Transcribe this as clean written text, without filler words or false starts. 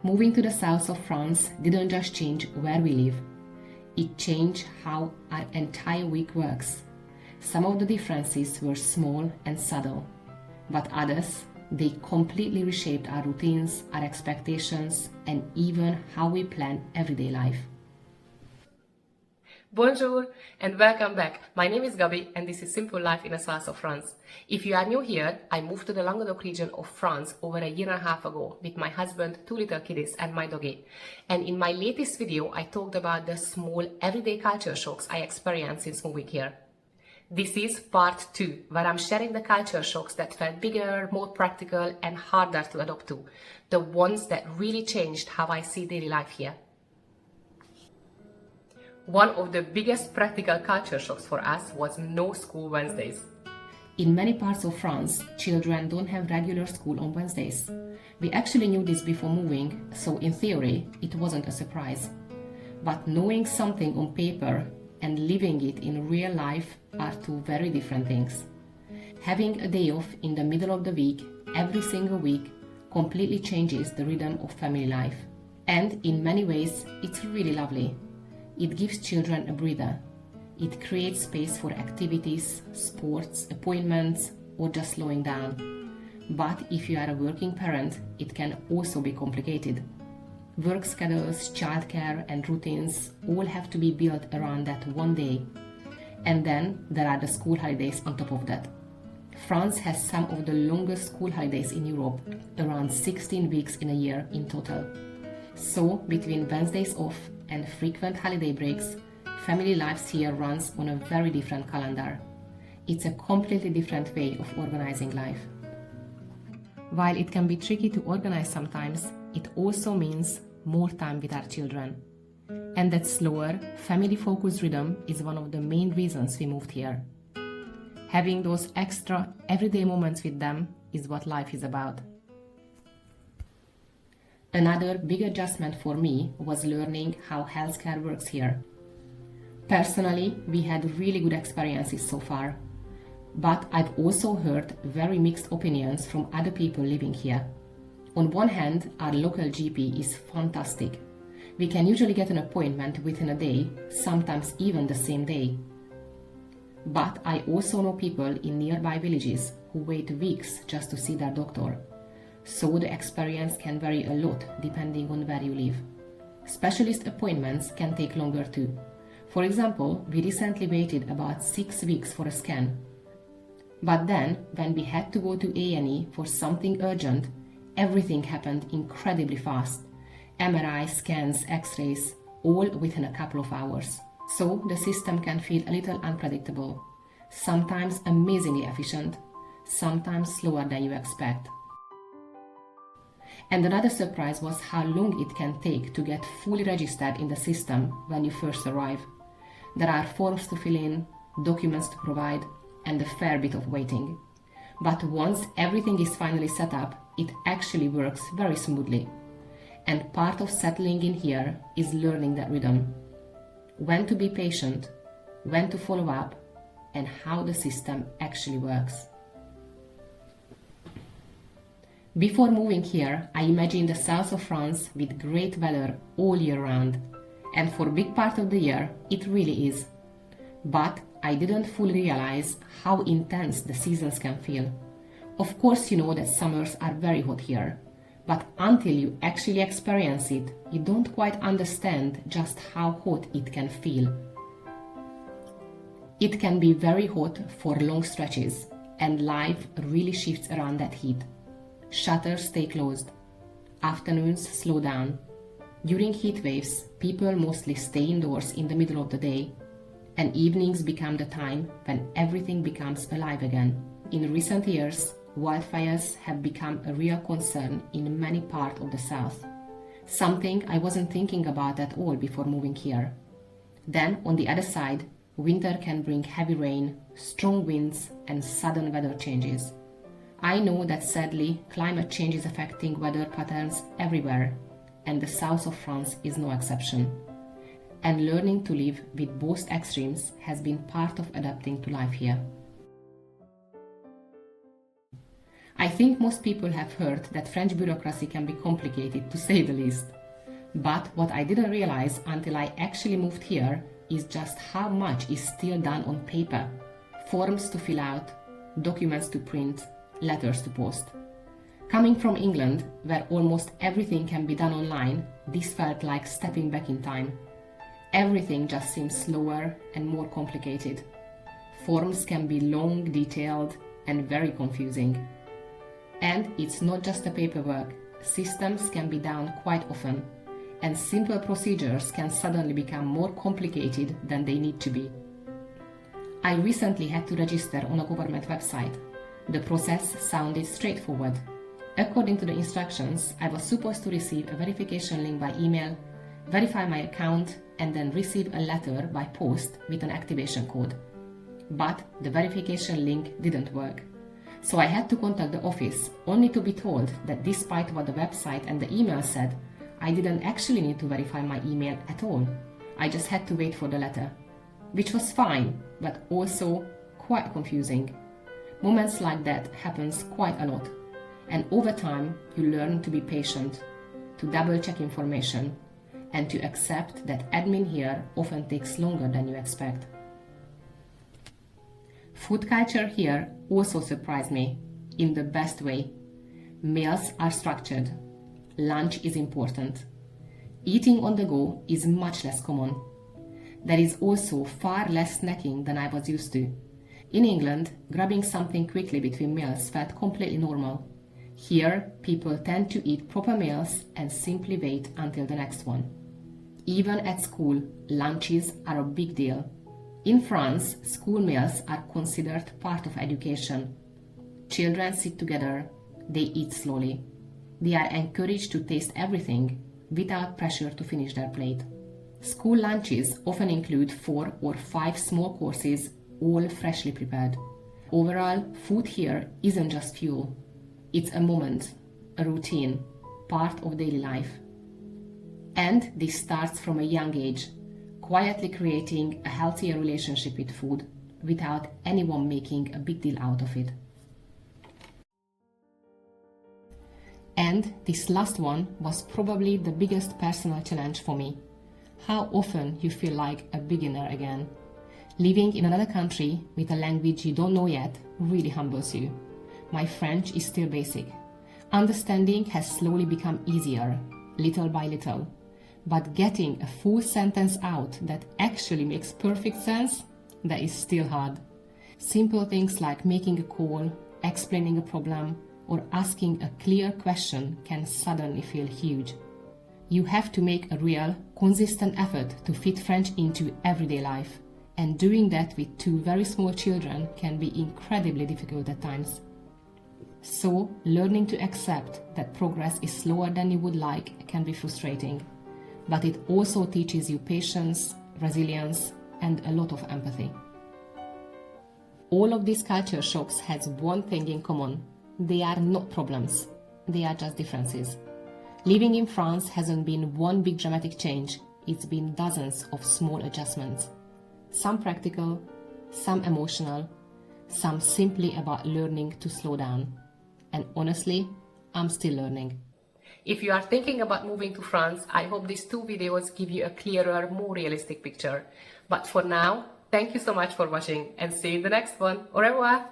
Moving to the south of France didn't just change where we live, it changed how our entire week works. Some of the differences were small and subtle, but others, they completely reshaped our routines, our expectations, and even how we plan everyday life. Bonjour and welcome back. My name is Gabi and this is Simple Life in the South of France. If you are new here, I moved to the Languedoc region of France over a year and a half ago with my husband, 2 little kiddies and my doggy. And in my latest video, I talked about the small everyday culture shocks I experienced since moving here. This is part 2, where I'm sharing the culture shocks that felt bigger, more practical and harder to adapt to. The ones that really changed how I see daily life here. One of the biggest practical culture shocks for us was no school Wednesdays. In many parts of France, children don't have regular school on Wednesdays. We actually knew this before moving, so in theory, it wasn't a surprise. But knowing something on paper and living it in real life are two very different things. Having a day off in the middle of the week, every single week, completely changes the rhythm of family life. And in many ways, it's really lovely. It gives children a breather. It creates space for activities, sports, appointments, or just slowing down. But if you are a working parent, it can also be complicated. Work schedules, childcare, and routines all have to be built around that one day. And then there are the school holidays on top of that. France has some of the longest school holidays in Europe, around 16 weeks in a year in total. So, between Wednesdays off and frequent holiday breaks, family lives here runs on a very different calendar. It's a completely different way of organizing life. While it can be tricky to organize sometimes, it also means more time with our children. And that slower, family-focused rhythm is one of the main reasons we moved here. Having those extra everyday moments with them is what life is about. Another big adjustment for me was learning how healthcare works here. Personally, we had really good experiences so far, but I've also heard very mixed opinions from other people living here. On one hand, our local GP is fantastic. We can usually get an appointment within a day, sometimes even the same day. But I also know people in nearby villages who wait weeks just to see their doctor. So the experience can vary a lot depending on where you live. Specialist appointments can take longer too. For example, we recently waited about 6 weeks for a scan. But then, when we had to go to A&E for something urgent, everything happened incredibly fast. MRI, scans, X-rays, all within a couple of hours. So the system can feel a little unpredictable. Sometimes amazingly efficient, sometimes slower than you expect. And another surprise was how long it can take to get fully registered in the system when you first arrive. There are forms to fill in, documents to provide, and a fair bit of waiting. But once everything is finally set up, it actually works very smoothly. And part of settling in here is learning that rhythm. When to be patient, when to follow up, and how the system actually works. Before moving here, I imagined the south of France with great weather all year round. And for a big part of the year, it really is. But I didn't fully realize how intense the seasons can feel. Of course, you know that summers are very hot here. But until you actually experience it, you don't quite understand just how hot it can feel. It can be very hot for long stretches, and life really shifts around that heat. Shutters stay closed. Afternoons slow down. During heat waves, people mostly stay indoors in the middle of the day, and evenings become the time when everything becomes alive again. In recent years, wildfires have become a real concern in many parts of the south, something I wasn't thinking about at all before moving here. Then, on the other side, winter can bring heavy rain, strong winds, and sudden weather changes. I know that sadly, climate change is affecting weather patterns everywhere, and the south of France is no exception. And learning to live with both extremes has been part of adapting to life here. I think most people have heard that French bureaucracy can be complicated, to say the least. But what I didn't realize until I actually moved here is just how much is still done on paper. Forms to fill out, documents to print, letters to post. Coming from England, where almost everything can be done online, this felt like stepping back in time. Everything just seems slower and more complicated. Forms can be long, detailed, and very confusing. And it's not just the paperwork. Systems can be down quite often, and simple procedures can suddenly become more complicated than they need to be. I recently had to register on a government website. The process sounded straightforward. According to the instructions, I was supposed to receive a verification link by email, verify my account, and then receive a letter by post with an activation code. But the verification link didn't work. So I had to contact the office, only to be told that despite what the website and the email said, I didn't actually need to verify my email at all. I just had to wait for the letter. Which was fine, but also quite confusing. Moments like that happens quite a lot. And over time, you learn to be patient, to double-check information, and to accept that admin here often takes longer than you expect. Food culture here also surprised me, in the best way. Meals are structured. Lunch is important. Eating on the go is much less common. There is also far less snacking than I was used to. In England, grabbing something quickly between meals felt completely normal. Here, people tend to eat proper meals and simply wait until the next one. Even at school, lunches are a big deal. In France, school meals are considered part of education. Children sit together, they eat slowly. They are encouraged to taste everything without pressure to finish their plate. School lunches often include 4 or 5 small courses, all freshly prepared. Overall, food here isn't just fuel. It's a moment, a routine, part of daily life. And this starts from a young age, quietly creating a healthier relationship with food without anyone making a big deal out of it. And this last one was probably the biggest personal challenge for me. How often you feel like a beginner again. Living in another country with a language you don't know yet really humbles you. My French is still basic. Understanding has slowly become easier, little by little. But getting a full sentence out that actually makes perfect sense, that is still hard. Simple things like making a call, explaining a problem, or asking a clear question can suddenly feel huge. You have to make a real, consistent effort to fit French into everyday life. And doing that with 2 very small children can be incredibly difficult at times. So, learning to accept that progress is slower than you would like can be frustrating. But it also teaches you patience, resilience, and a lot of empathy. All of these culture shocks has one thing in common. They are not problems. They are just differences. Living in France hasn't been one big dramatic change. It's been dozens of small adjustments. Some practical, some emotional, some simply about learning to slow down. And honestly, I'm still learning. If you are thinking about moving to France, I hope these 2 videos give you a clearer, more realistic picture. But for now, thank you so much for watching and see you in the next one. Au revoir!